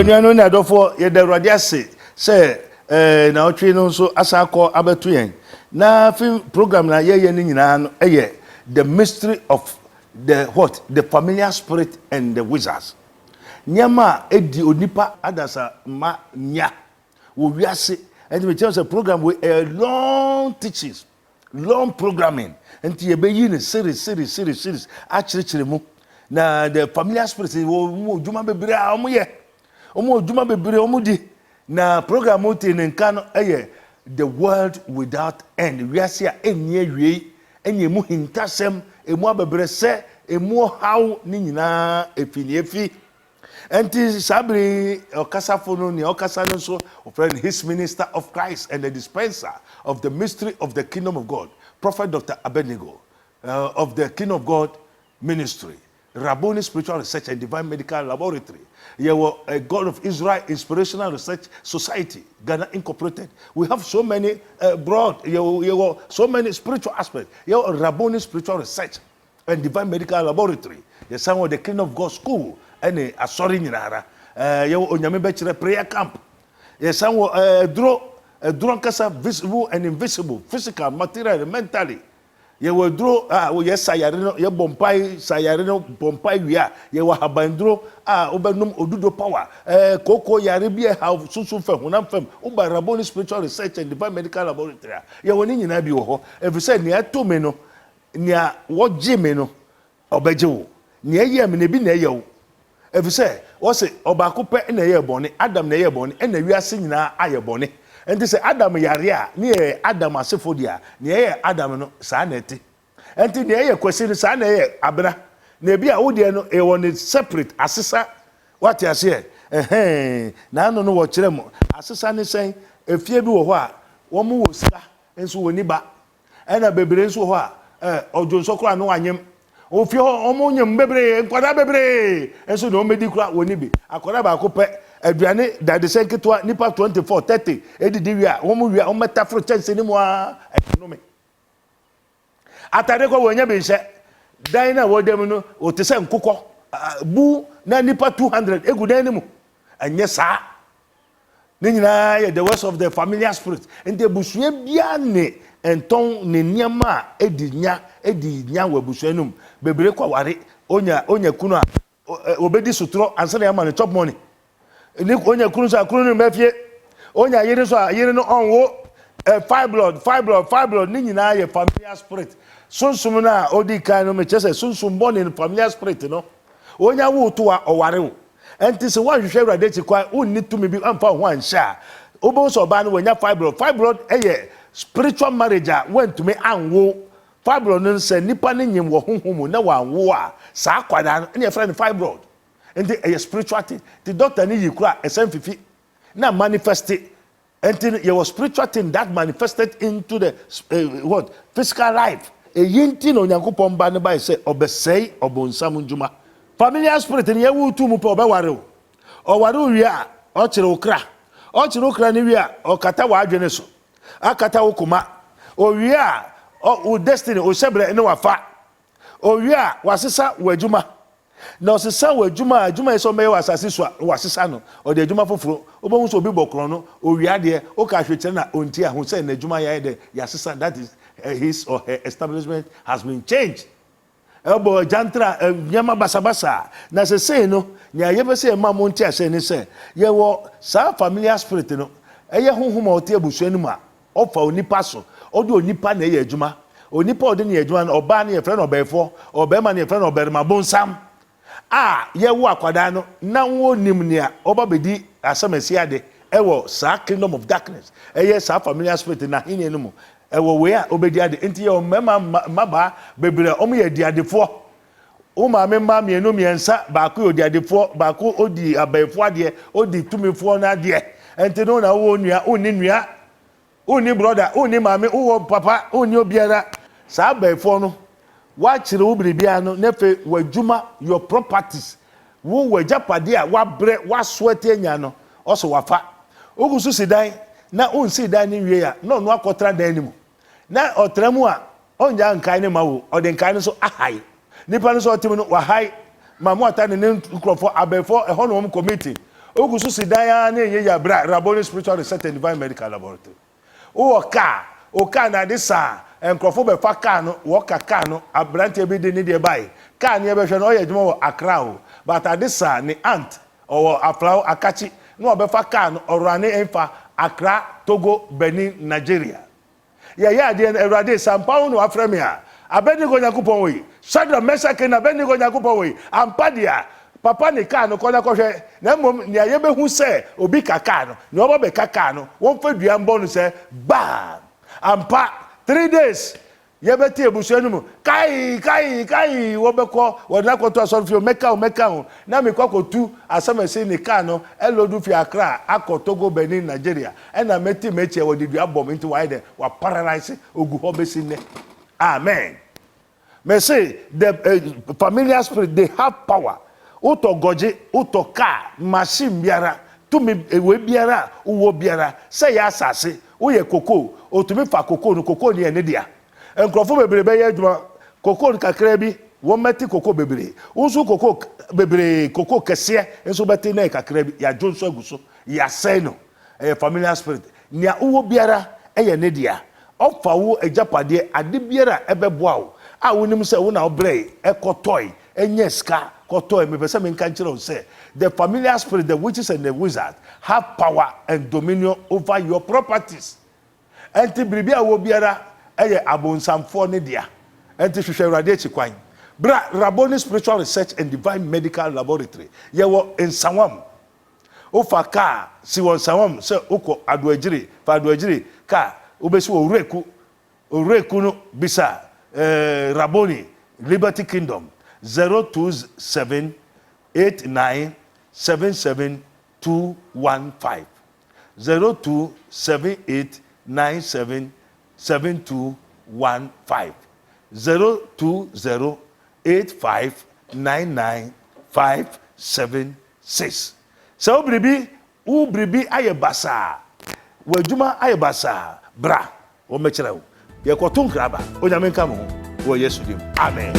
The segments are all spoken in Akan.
Enuanu na adofo ye da Awurade ase se na otwe no so asakọ abeto yen na film program na ye ni nyina no the mystery of the familiar spirit and the wizards. Nyama edi onipa adasa ma nya wo wiase and we tell us a program with a long teachings, long programming until ye be yin series actually mu na the familiar spirit wo djuma bebre a omo djuma bebre omo di na program oti nka no the world without end wiase a enye wie enye mu hintasem emu abebre se emu how ni nyina efi Enti sabri okasafo no ni okasa no so friend his minister of Christ and the dispenser of the mystery of the kingdom of God, Prophet Dr. Abednego of the Kingdom of God Ministry, Rabboni Spiritual Research and Divine Medical Laboratory. You were a God of Israel Inspirational Research Society, Ghana Incorporated. We have so many broad, you were so many spiritual aspects. You are Rabboni Spiritual Research and Divine Medical Laboratory. You some of the Kingdom of God School. Any asori nyinara ye onyame be kire prayer camp ye san wo dro kasa visible and invisible, physical, material and mentally ye wo dro wo ye sayare no ye bompai sayare no bompai wia ye wo habandro obenum odudo power koko yare bi ha susu fam honam fam uba Rabboni Spiritual Research and Divine Medical Laboratory ye wo ni nyina bi wo ho efise ne ato me no ne wo je me no obeje wo ne ye me ne bi na ye wo efise wo se obako pe na ye bone Adam na ye bone na wiase nyina aye bone enti se Adam yare a ne ye Adam asefo dia ne ye Adam no sa na eti enti ne ye kwesi no sa na ye abra na bi a wo de no e won separate asesa what you say na no no wo kire mo asesa ne sen efie bi wo ho a wo mo wo sika enso woni ba na bebre enso ho a ojonso kra no anyem ofi omo nyem bebre nkwada bebre enso no medi kura woni bi akwada ba ko pe aduane dade senketwa nipa 24 30 edidi wi a wo mo wi a wo meta fro chance ni mo a economy atade ko wonya be nse dan na wo dem no o te se nkokọ bu na nipa 200 egu dan ni mu anye sa ni nyina ye the words of the familiar spirit ente busue bia ne enton ne niama edi nya wabusuanum bebre kwa ware onya kunu a obedi sutro ansana ya man chop money ni onya kunu so akunu no mafie onya yire so yire no onwo five blood ni nyina ye familiar spirit sunsum na odi kan no me chese sunsum born familiar spirit no onya wo to a oware wo enti se wan hwehwe Awurade ti kwa onni tumi bi amfa ho anhya obo so ba no wonya five blood spiritual marriage went to me anwo fibroid no se nipa ne nyem wo honhom na wanwo a sa kwada na friend fibroid enti spiritual thing the doctor ni yikura esenfifi na manifest enti your was spiritual thing that manifested into the physical life yinti no Nyankopon ba ne ba se obesei obonsam njuma familiar spirit ni yewu tu mu pe obeware o ware wi a o kire okra ni wi a o kata wa adwene so akata ukuma owie a o destiny o sebre ne wafa owie a wasesa wadwuma na osesa wadwuma eso meye wasase so wasesa no o de adwuma foforo obohu so obi bokron no owie ade o ka hwekere na onti ahu say na adwuma ya de yasesa that is his or her establishment has been changed ebo jantra nyama basabasa na se say no nya yebese ma mo nti ase ni say ye wo sa familiar spirit no eye honhom a ote abusuanu ma ofa onipa so odo onipa na ye adwuma onipa ode na ye adwuma na oba na ye frɛ no obɛfo obɛma na ye frɛ no oberima bonsam ye wo akwada no na wo nim ne a oba bedi asamasi ade ewo sa kingdom of darkness eye sa familiar spirit na hine no mu ewo we a obedi ade enti ye o mema maba bebre omo ye diadefo o ma me ma me no miensa ba ko odi adefo ba ko odi abɛfo ade odi tumifo na ade enti no na wo nua oni nua oni brother oni mame wo papa oni obiara sa abɛfo no wa kire wo biribia no nefe wadwuma your properties wo wajapade a wa bre wa soete anya no oso wafa ogusu sidan na onsi dan ni wie ya no no akotra dan ni mu na otramu a onja nkan ni mawo ode nkan so ahai nipa no so otimi no wa hai mamu ata ne nkrofo abɛfo eho no committee ogusu sidaya na enye ya bra Rabboni Spiritual Research and Divine Medical Laboratory o ka na de sa enkrofo be fa ka no wo ka no abrante bi de ni de bai ka ne be hwe no ye dwuma wo Accra o but ade sa ni aunt o aflaw akachi no be fa ka no orane enfa Accra Togo Benin Nigeria ya de Erade Sampawo no afremi a Abednego Yakupon we Sadra Mesake na Abednego Yakupon we ampadia papa ni ka no kola kohwe na mom ni aye behu se obi kaka no ni obo be kaka no won fa dua mbo no se ba ampa 3 days ye beti ebusu enu mu kai wo be ko wo na ko to asorfio meka o na me kwa tu asamese ni ka no elodu fi Accra akotogo Benin Nigeria e na meti meche wo di dua bom into wide wa paralyze ogu ho be sinne amen me say the familiar spirit they have power uto goje uto ka machine biara tumi ewe biara uwo biara say ya asase uye koko otumi fa koko ni ene dia enkrofo bebrebe ye adwuma koko kakra bi wo meti koko bebrebe usu koko bebrebe koko kese enso beti na kakra bi ya jonso aguso ya say no familiar spirit nia uwo biara eye ne dia ofa wo ejapade ade biara ebeboa wo a wonim se wo na obrey ekotoi enyeska kotoy me pese me nkan kire say the familiar spirit, the witches and the wizards have power and dominion over your properties. Enti bribia wo biara eye abonsamfo ne dia enti hwehwe Awurade chikwan bra Rabboni Spiritual Research and Divine Medical Laboratory ye wo ensawam ofa ka si won sawam se uko adoagire fa adoagire ka obesi wo oreku no bisa Rabboni Liberty Kingdom 02789772215 02789772215 02085995576 so bribi ayebasa wadwuma ayebasa bra wo mekere wo ye koton kraba onyame nka mo wo Yesu dim amen.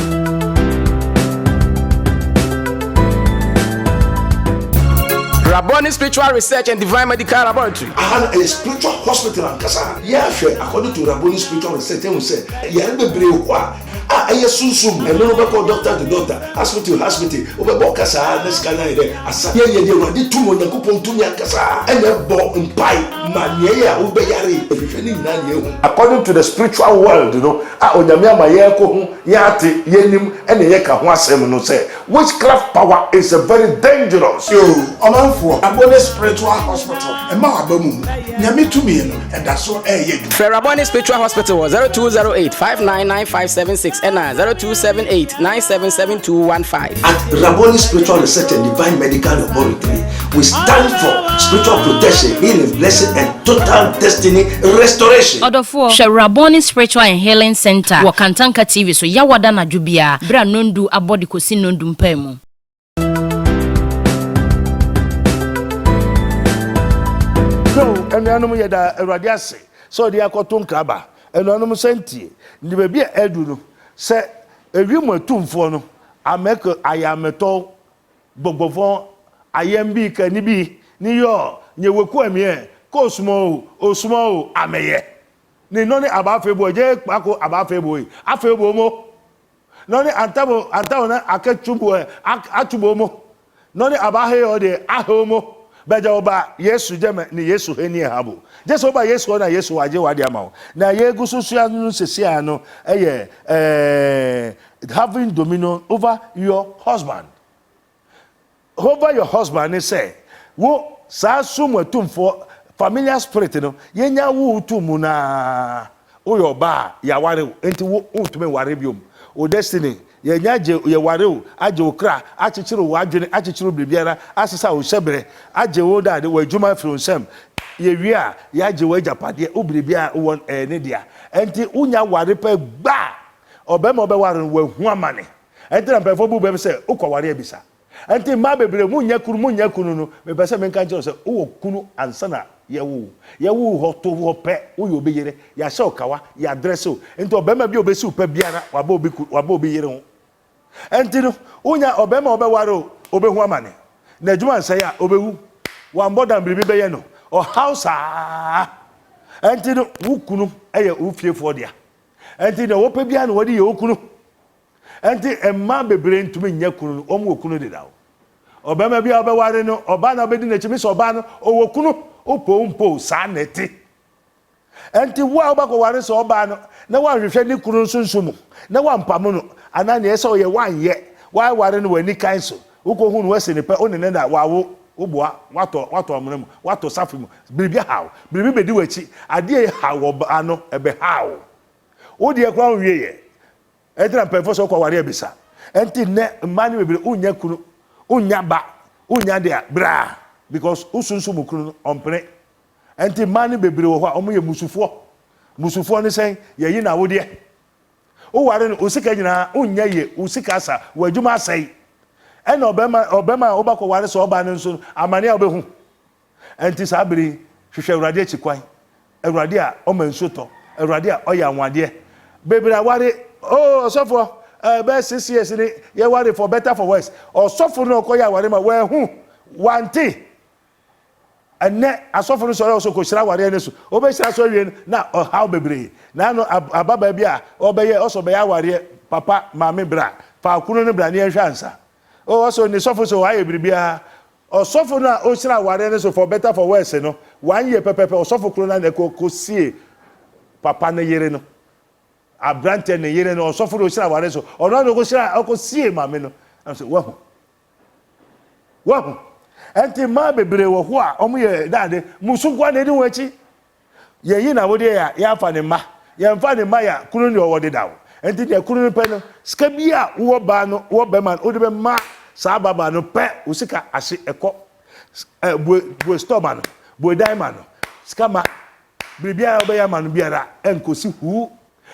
Rabboni Spiritual Research and Divine Medical Laboratory. A spiritual hospital and kasa. Yeah, according to Rabboni Spiritual Research, they will say, "Yeah, be brave kwa." I susum. And no go doctor to doctor, hospital to hospital. Obe kasa next kana ide. Asa ye de wadi tumo na kupon tunya kasa. And the bo mpai manye ya obe yare. Efefeni na ye. According to the spiritual world, you know, onyame amaye ko hu yate yenim ene ye ka ho asem no say witchcraft power is a very dangerous. Yo, Rabboni Spiritual Hospital. Emma abamu. Nyame tumi no and that's so ye. Rabboni Spiritual Hospital 0208599576 and 0278977215. At Rabboni Spiritual Research and Divine Medical Laboratory, we stand for spiritual protection, healing, blessing, and total destiny restoration. Order for Rabboni Spiritual and Healing Center. Wakantanka TV so yawada na jubia. Bra nondu abodi kosi nondu mpemu. So, enuanum yeda Awurade ase. So dia koton kraba. Enuanum senti. Ndi bebi edu no. Se ewimu atumfo no. Ameke ayameto gbogbofon ayembi kanibi ni yo nyeweku amie ko osumo ameye. Ni noni abafebo je pako abafebo yi. Afebo mo. Noni antabo na aketumbo atubo mo. Noni abahe ode ahomo. Beja oba Yesu jeme ni Yesu heni habo. Jesu oba Yesu na Yesu waje wade ama. Na ye gususu anu sesi ano eye having dominion over your husband. Over your husband say wo sa sumu tumfo familiar spirit no yenya wo tumu na oyo ba ya ware enti wo utume ware biom. O destiny ye nyaje ye ware o aje okra achichiri wo adwene achichiri bibiara asesa o hyebere aje wo dade wo adwuma firi nsem ye wi a ye aje wo ajapade obiribia won ne dia enti unya ware pe gba obema obe ware wo hu amane enti na pefo bu be se ukwa ware abisa enti ma bebre munya kunu no me pese me kan se wo kunu ansana yewu hoto wo pe wo yo beyere ya sha okawa ya address o enti obema bi obesi upe biara waba obi yere ho enti no unya obema obeware obehu amane na adwuma nsa ya obewu wan bodan bribi be ye no o house enti no wukunu eye ufiefo dia enti no wopa bia no wodi ye okunu enti emma bebre ntumi nya kunu omo okunu de dawo obema bia obeware no oba na obedi na chimi so oba no owokunu opompo sa neti enti wo obako ware so oba no na wanhwehwe ni kunu sunsumu na wampam no ana na yesa oye wanye wa ware no wani kan so ukohu no wase ne pe onene na wawo oboa wato amnemu wato safimu biribi hawo biribi bedi wachi ade hawo ano ebe hawo odi ekwa nwie ye edra pefo so kwa ware abisa enti ne mani bebere unya kunu unya ba unya de bra because usunsumu kunu ompre enti mani bebere wo hɔ omo ye musufo ne sen ye yi na wo de o ware no usika nyina unya ye usika sa wadwuma asai ena obema obako ware so oba ne nso amane a obehu enti sabiri hwehwe awurade akikwan awurade a o manso to awurade a o ya anwade bebere ware osofo be 6 years ni ye ware for better for worse osofo no ko ya ware ma we hu wanti ene asofo no so ko hira ware ne so obehira so wie na how bebere na no ababa bia obeye oso be ya ware papa maame bra fa kunu ne bra ne hwansa so ni sofo so aye biribia osofo na o hira ware ne so for better for worse no 1 year pepepe osofo kunu na ko sie papa ne yere no abrante ne yere no osofo do hira ware so ono no ko hira ko sie maame no so wahu enti ma bebere wo ho a omo ye dade musugwa ne di wachi ye yi na wode ya fa ne ma ye mfa ne ma ya kunu ne wo de dawo enti de kunu ne pe no ska bia wo ba no wo be man o de be ma sa baba no pe usika ase eko bo stoma no bo diamond no ska ma bibia obe ya man biara enkosi hu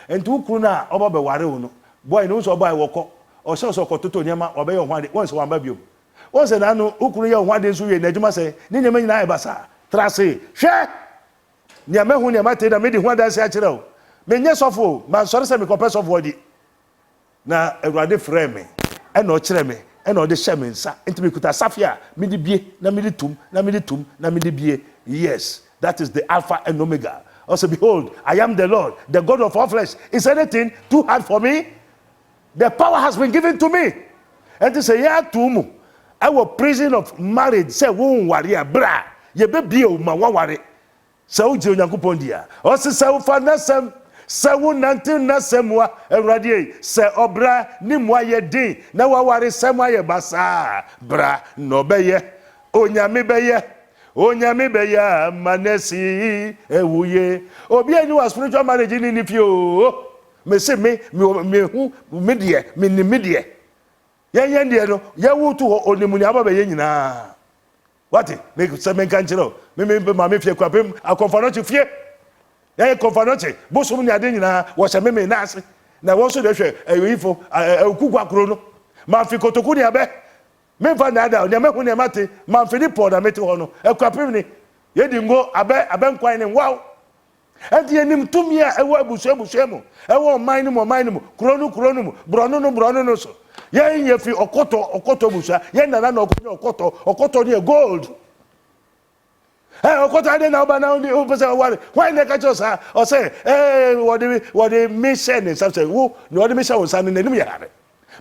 enti kunu na oba be ware wo no boy no so boy wo ko o so kototo nyama obe ye ho ade won so wan ba biom wọ́n sẹ̀ nánú ukuru yẹ ọ̀hún adé nsúwìí ẹ̀ n'ẹ̀dwuma sẹ̀ ní nyẹ̀mẹ̀ nyinaa ẹ̀basa trase hwẹ́ nyẹ̀mẹ̀ hu nyẹ̀mẹ̀ ate na mi di hu adansi akyerẹ́ o mi nyẹ sọfo ma nsọrọ sẹ mi kọpẹ sọfo ọdi na Awurade frẹ mi ẹna ọkyerẹ mi ẹna ọde hyẹ mi nsa nti mi kuta safia mi di bie na mi di tum na mi di tum na mi di bie yes that is the Alpha and Omega also behold I am the Lord the God of all flesh is anything too hard for me the power has been given to me and to say ya tu mu. Our prison of marriage say won ware bra ye be bie o ma ware say o je onyankopon dia o se say o fa nasem say wo nante nasem wa Awurade say obra ni mo aye din na wa ware sem aye basa bra no be ye onyame be ye manesi ewuye obi ani wa spiritual marriage ni fio me se me hu me die me ni me die yen de no ye wutu onimuni ababa ye nyina wati me se men kan chiro me ma me fie kwapem akonfanoche fie ye konfanoche bosum ni ade nyina wo se me na ase na wo so de hwe eyifo okugwa kro no ma fi kotoku ni abe me fa na ada ne me hu ne mate ma fi ni pod na mete ho no ekwapem ni ye di ngo abe nkwan ni wow enti enim tumia ewo abusu mu ewo man ni mo kro no brono no so ye fi okoto busa ye nana na okoto ni gold okoto ade na oba na oni o pese ware why na ka chosa o say what the mission is say wo ni what the mission was an enim yare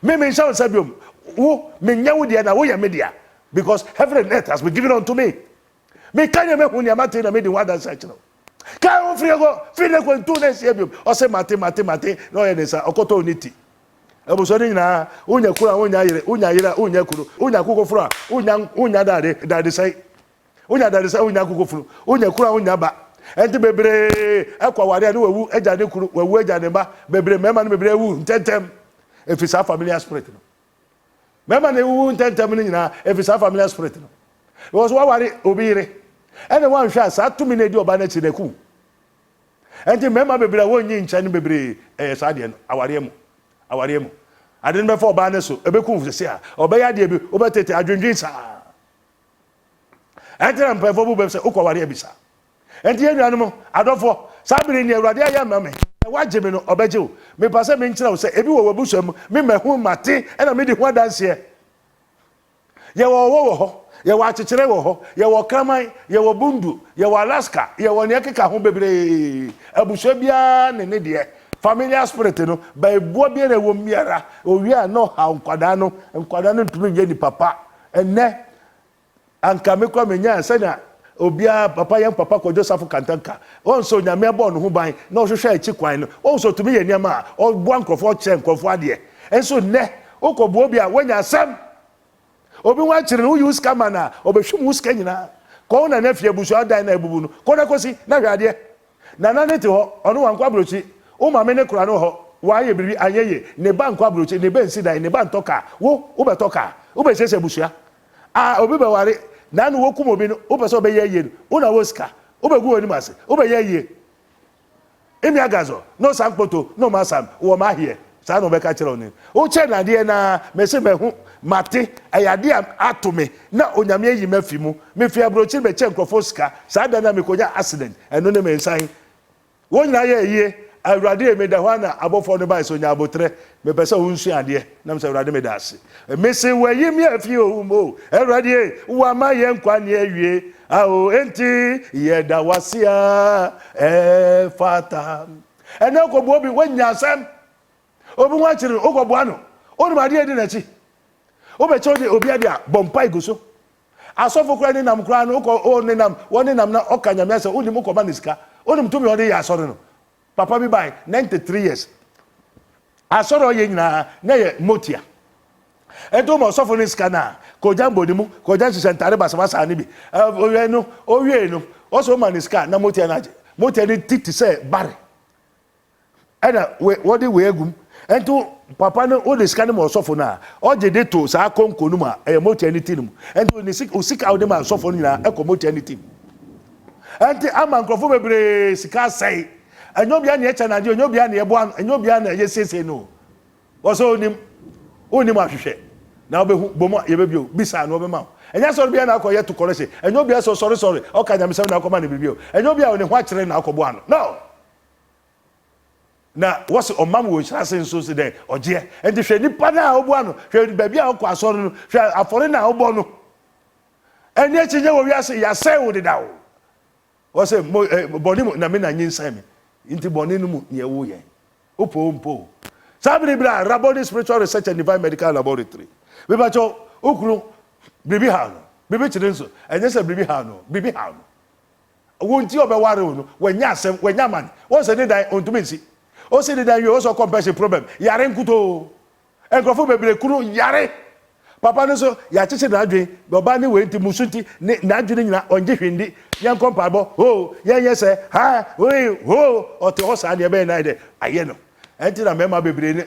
me mission say biom wo me nyawo dia na wo ya media because heaven and earth has been given unto me me kanya me hu ni amate na me di wada say chino ka o free ko ntu na sie biom o say mate no ye nesa okoto oniti ebuso ni na unya kura unya yire unya kuru unya kukofuru unya dade sai unya kukofuru unya kura unya ba enti bebre akwa ware ni wewu eja ne kuru wewu eja ne ba bebre mema ni bebre wu ntentem efisa familiar spirit no mema ne wu ntentem ni nyina efisa familiar spirit no because wa ware obire ene wan hwa sa tumi na di oba na chi na ku enti mema bebre wonyi ncha ni bebre sa de no aware mu ade no before ba ne so ebeku fu se a obaya de bi obetete adwendwen sa entra mpefo bu be se ukoware abisa enti enuanu mo adofo sabiri ni Awurade aya mame waje me no obeje o me pase me nkyira wo se ebi wo wabusuam me mahu mate na me di ho adanse ye wo ho ye wa chichire wo ho ye wo kraman ye wo bundu ye wo Alaska ye wo ne keka ho bebre abusua bia ne de familiar spirit no ba ebuo bia na wo miara owi a no ha nkwada no ntumi nye ni papa enne anka me kwa menya sena obia papa yan papa ko Joseph Kantanka on so nyame abo no ho ban na ohwehwe achi kwan no on so tumi ye niam o bo ankrofo che nkrofo ade enso ne okobo obi a wanya asem obi wa chire no use camera na obehwum uska nyina ko na fie busu adan na ebubu no ko na kosi na hwade na ne te ho ono wankwa abrochi o ma me ne kura no ho wa ye biribi anyeye ne ba nkwa abrochi ne ba nsi dan ne ba ntoka wo betoka wo be sese busua obi be ware na no wokum obi no wo pese obe ye no wo na woska wo be gu oni mase wo be ye emi agazo no sankpoto no masam wo ma hie sa no be ka kire oni wo che na de na me se be hu mate ayade atome na onyame yi mafi mu me fi abrochi be che nkrofo ska sa da na me konya accident eno ne me nsan wo nyina ye awurade me da hwana abofo no bai so nya abotre me pese wo nsu ade na me se awurade me da ase me se wayi mi afi o mo awurade wo ma ye nkwa ne awie ao enti ye da wasia fata ene ko bo bi wanya asem obi nwa chiri ogobo ano onu ma de na chi obe chodi obi ade a bompa iguso asofo kura ni nam kura no ko o ni nam woni nam na okanyame ase oni mu ko ba niska oni mtumi odi ya asore no papa bi by 93 years asoro ye nyina na ye motia edo mo sofo ni skana ko jambo ni mu ko jan sentare basabasa ni bi owie no o so man ska na motia na je motia ni titi se bare ena wodi we egum ento papa no o de skana mo sofo na o je de to sa konko nu ma e motia ni tinum ento ni sika o de ma sofo nyina e ko motia ni tim enti ama nkrofo bebre sika sai anyobia ne echa na de anyobia ne ebo anyobia na ye sese no woso onim ahwehwe na obehu bomo ye bebio bisa na obema enya so bia na akoye to correction anyobia so sorry o ka nyamsem na akoma na bibio anyobia one ho akere na akobo ano no na wose omam wo chase nso se de oje enti hwe nipa na obo ano hwe babia akọ asori no hwe afore na obo no enya chinye wo wiase ya se wo de dawo wose boni na me na nyinsa me inti boni no mu ye wo ye opo sabri bra Rabboni Spiritual Research and Divine Medical Laboratory we ba cho okuru bibi ha no bibi chire nso enye se bibi ha no wonti obeware no wanya asem wanya man won se ni dan ontumi nsi o se ni dan yo so compensation problem yare nkuto enkrofo bebere kuru yare papa no so ya chiche na adwen oba ni we nti musunti na adwen nyina onje hwindi yan kompabo ye se ha ote ho sa ne be na de aye no enti na mema bebere ni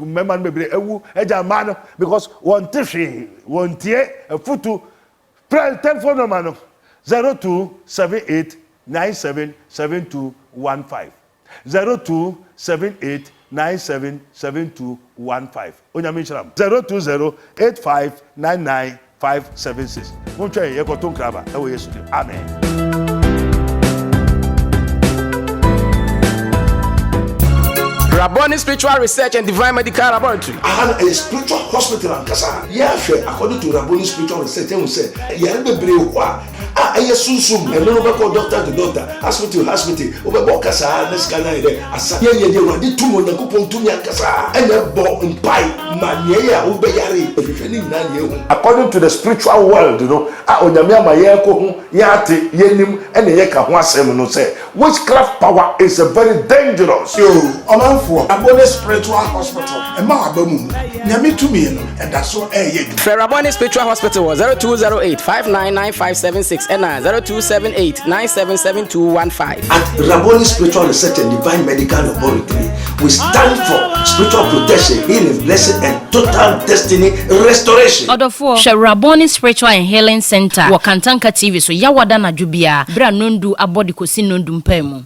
mema no bebere ewu eja ma no because won tifi won tie futu telephone number no 0278977215 0278977215 onyame chiram 0208599576 montwe ye ko ton kraba ewo yesu amen. Rabboni Spiritual Research and Divine Medical Laboratory. A spiritual hospital and kasa. According to Rabboni Spiritual Research, you say, sunsum. And no call doctor to doctor, hospital. Kasa, this kind of asa. They tumo na kupon tumia kasa. And a bo in pie, mania, ubeyari. According to the spiritual world, you know, Onyamia Mayako, Yati, Yenim, and Yeka Wasem no say, witchcraft power is a very dangerous. Rabboni Spiritual Hospital. Nyame tumi no and that's so Rabboni Spiritual Hospital was 0208599576 and 0278977215. At Rabboni Spiritual Research and Divine Medical Laboratory, we stand for spiritual protection, healing, blessing, and total destiny restoration. Order for Rabboni Spiritual and Healing Center. Wakantanka TV so yawada na jubia bra nondu abodi kosi nondu mpemu.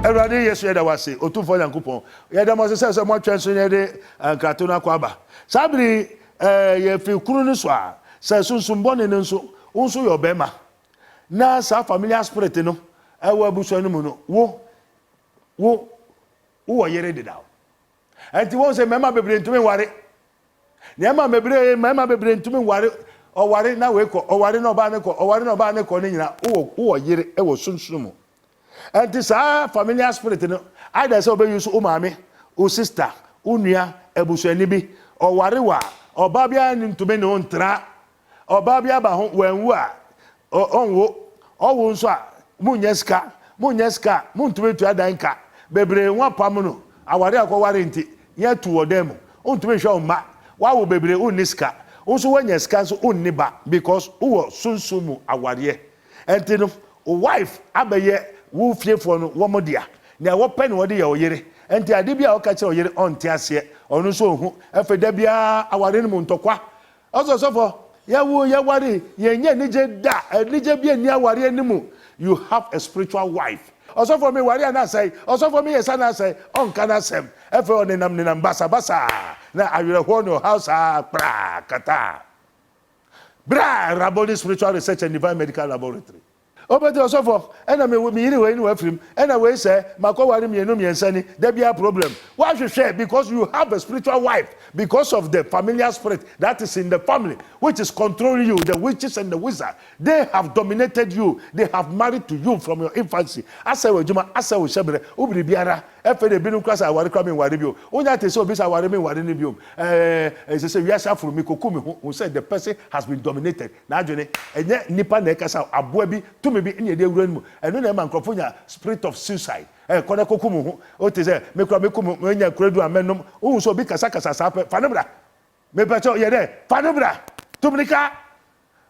Everybody yesu yeda wase otufo yankopon yeda mo se mo twenso yede ankrato na kwaba sabri ye fi kunu ni so a se sunsun bone ne nso unso yo bema na sa familiar spirit no ewa buso no mu no wo yere de dawo enti won say mema bebre ntumi ware niema bebre ntumi ware oware na we ko oware na oba ne ko oware na oba ne ko ne nyina wo yire e wo sunsumu enti sa familiar spirit no either say obe use o maame o sister unua ebusuani bi oware wa oba bia ntumi ne ontra oba bia ba ho wanwu a onwo owo nso a munyeska muntumi tu adanka bebre nwa pam no aware akọware nti ye tu odem untumi hwe omma wa wo bebre uniska unso wanyeska so unniba because uwo sunsumu aware enti no wife abaye wo fiefo no wo modia na wo pe ne wo de ye oyere enti ade bia wo ka kire oyere onte ase onu so ohu efeda bia aware no ntokwa ososofo ya ware ye nye nije da nije bia ni aware animu you have a spiritual wife also for me wari na say also for me yesa na say on kana sem efe onenam basa na awere ho no house pra kata bra Rabboni Spiritual Research and Divine Medical Laboratory obedi also for ena me yiri we ni wa frim ena we say makowari mienu miensani there be a problem why should share because you have a spiritual wife because of the familiar spirit that is in the family which is controlling you the witches and the wizards they have dominated you they have married to you from your infancy asa wajuma asa wo shebre obiri biara efe de binu class aware kwa me ware bio onya te say obi sa ware me ware ni bio say we asa furu mi kokumi who said the person has been dominated na adwene enye nipa na ekasa aboa bi maybe in your room, and no man croponia spirit of suicide. Kona kokumu, o te say, me when you credo a menum, who so big casacas, fanabra. Me pacho yede, fanabra, Tumnica.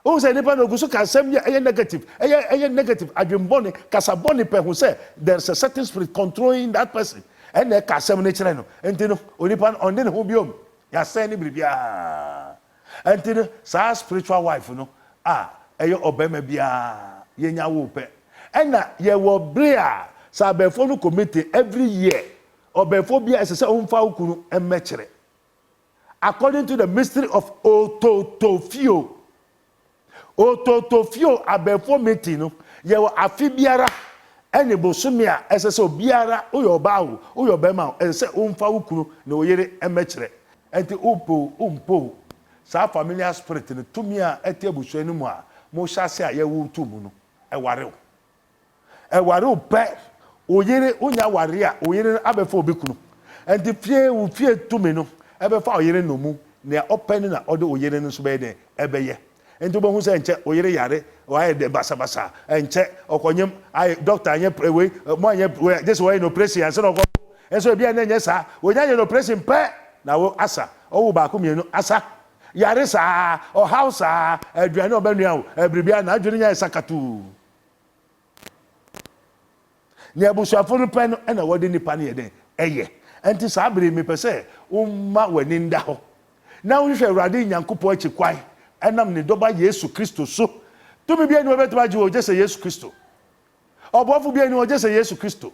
Oh, say Nipan Ogusuka, same year negative, a negative, I been born, Casaboni pe who say there's a certain spirit controlling that person. And the Casam Natureno, and Tino, Onipan on den Hobium, Yasani Bribia. And Tino, sa spiritual wife, you know, ayo obeme bia. Yenya wope ena ye wo brea sa befo no committee every year obefo bia esese omfa ukunu emekere according to the mystery of ototofio abefo meeting no ye wo afi biara ene bosumi a esese obiara uyo bawo uyo bema esese omfa ukunu na oyere emekere enti umpo sa familiar spirit no tumia eti abusu animu a mo hyase a ye wo tumu no eware pe oyere onya ware a oyere abefa obekunu enti fie tumi no ebefa oyere no mu na open na ode oyere no so be de ebeye enti bo hu se nche oyere yare o aye de basa enche okonyem ai doctor anye we mo anye this way no pressing anse no enso bia na nye sa onya anye no pressing pe na wo asa owo ba ko mienu asa yare sa o house aduane obanua o ebribia na adwene nya sakatu ni abusuafo no pɛ no ɛna wɔde nipa no yɛ den ɛyɛ enti saa bere me pɛ sɛ woma w'ani nda hɔ na wohwɛ Awurade Nyankopɔn akyi kwan ɛnam ne dɔba Yesu Kristo so tumi bia ni wɔbɛtuma gye wɔ gye sɛ Yesu Kristo ɔbɔfo bia ni wɔgye sɛ Yesu Kristo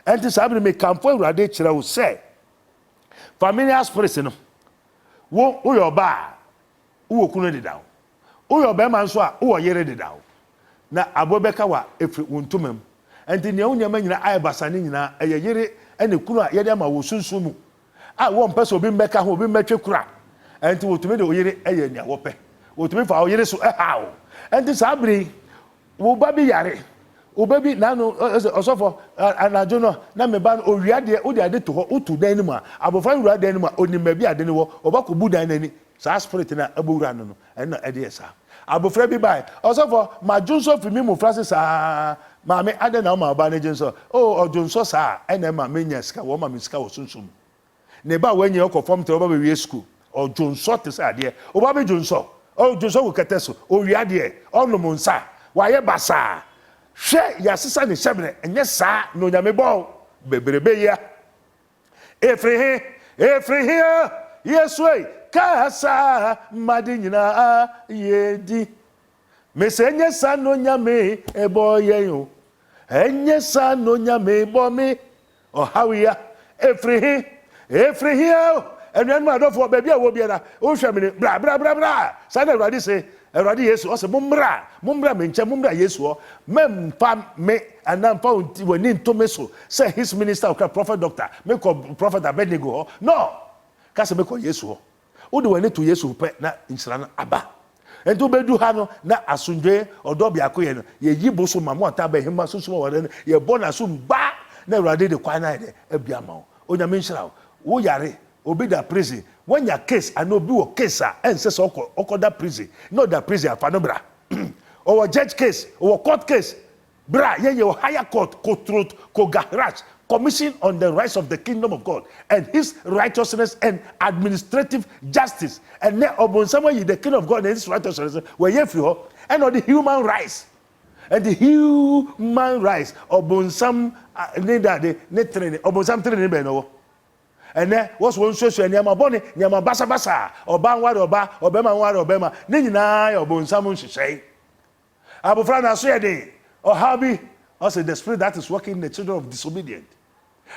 enti saa bere me kamfo Awurade kyerɛ wo sɛ familiar spirit no wo woyɛ ɔba a wowɔ kunu deda wo woyɛ ɔbɛma nso a wowɔ yere deda wo na abo bɛka wa efiri wo ntomam enti ne onyama nyina aye basane nyina eye yere ene kunu a yede ama wo sunsumu a wo mpɛ so obi mbɛka ho obi mbɛtwe kura enti wotumi de oyere eye nia wo pɛ wotumi fa oyere so ɛhawo enti sabri wo ba bi yare wo ba bi nanu osofo anajo no na me ba owiade wo de ade to ho utu dan ni mu a abofra wura dan ni mu a onimma bi ade ni wo obako bu dan nani sa spirit na abowura no no ɛna ɛde yesa abofra bi bai osofo majunso fi mi mu francis maame ade na ma ba ne jinso ojonso sa ene ma menya sika wo ma me sika wo sunsun ne ba wenye okofom te oba be wie school ojonso te sa ade oba be jonso ojonso wo keteso o wi ade onum nsa wa ye basa hwe ya sisa ne shebre enye sa no nyame bo bebrebe ya efrihi yesu kasa madinyina yedi mesenye sa no nyame ebo yeyo enye sa no nyame bo me ohawia efrihi enuanu adofo baabi a wo biara o hwamene bra sa na Awurade se Eradi Yesu ose mumbra me nche mumbra Yesu mempa me anampa woni ntomeso say his minister or prophet doctor me ko prophet Abednego no ka se me ko Yesu wo de woni to Yesu pe na nhyira na aba ento bedu ha no na asundwe odo biako ye no ye yibo so mamo ata ba hima so so wore ye bona so ba na Eradi de kwa na de abiama onyame nhyira wo yare obi da prison when your case and no be a case and says oko that prison not that prison afanobra or judge case or court case bra ye higher court ko garage commission on the rights of the kingdom of God and his righteousness and administrative justice and ne obon somewhere the kingdom of God and his righteousness where ye free and on the human rights and the human rights obon some ne training obon some training be no and then what's one social nyama boni nyama basa oba nware oba obema nware obema ne nyina ya obonsam nhyehyei abofra na so yede o habi also the spirit that is working in the children of disobedient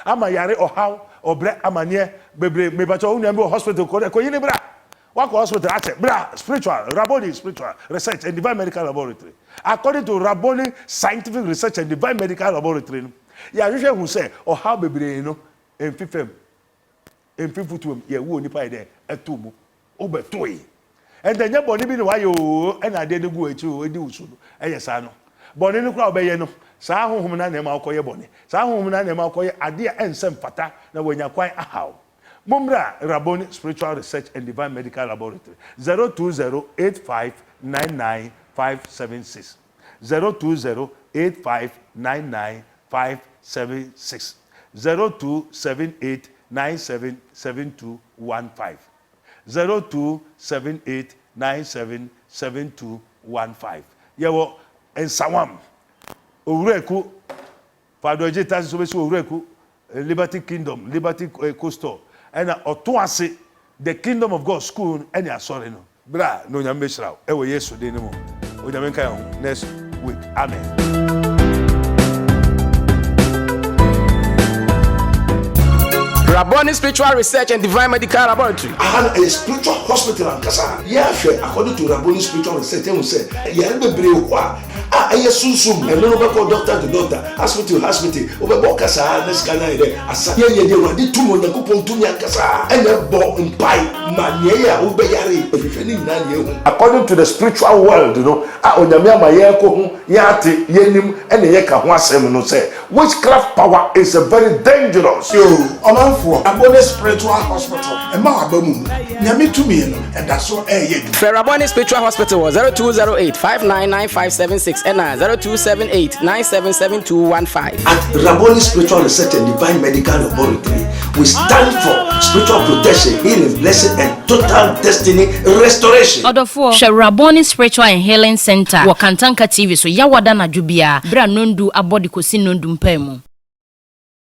ama yare o how obre amanie bebre mebacho unu ambe hospital ko yini bra wako hospital ate bra spiritual Rabboni spiritual research and divine medical laboratory according to Rabboni scientific research and divine medical laboratory ya hwehwe hu say o how bebre no emfifem emfifutum ye wo nipa ide etumu obetoi ende nya boni bi ni wayo ena ade de gu achi o edi usu no eyesa no boni ni kura obeye no saa honhom na na ma akoye boni saa honhom na ma akoye ade a ensem fata na wanya kwan ahaw Mumra Rabboni Spiritual Research and Divine Medical Laboratory 02085995576 02085995576 0278977215 0278977215 yewo ensawam owureku fadoje tasi so be so owureku Liberty Kingdom Liberty Coastal and otoase the Kingdom of God school any asore no bra no nyame shiraw ewo Yesu de ne mo o nyame kan ho next week amen. Rabboni Spiritual Research and Divine Medical Laboratory. A spiritual hospital and kasa. Yeah, according to Rabboni Spiritual Research, they will say, "Yeah, be brave kwa. Aye sunsum. And no be call doctor to doctor, hospital hospital. Obe bo kasa next kana ide. Asa ye de wadi tumo na kupon tunya kasa. Ene bo mpai manye ya obe yare. Efifeni na ye. According to the spiritual world, you know, onyame amaye ko hu ya ate yenim ene ye ka ho asem no say, witchcraft power is a very dangerous. Yo, Omanfo, Rabboni Spiritual Hospital. Emma abamu. Nyame tumi no, eda so eye du. Rabboni Spiritual Hospital 0208599576 and 0278977215. At Rabboni Spiritual Research and Divine Medical Laboratory, we stand for spiritual protection, healing, blessing, and total destiny restoration. Odofo, Rabboni Spiritual and Healing Center. Wakantanka TV so yawada na jubia. Bra nondu abodi kosi nondu mpemu.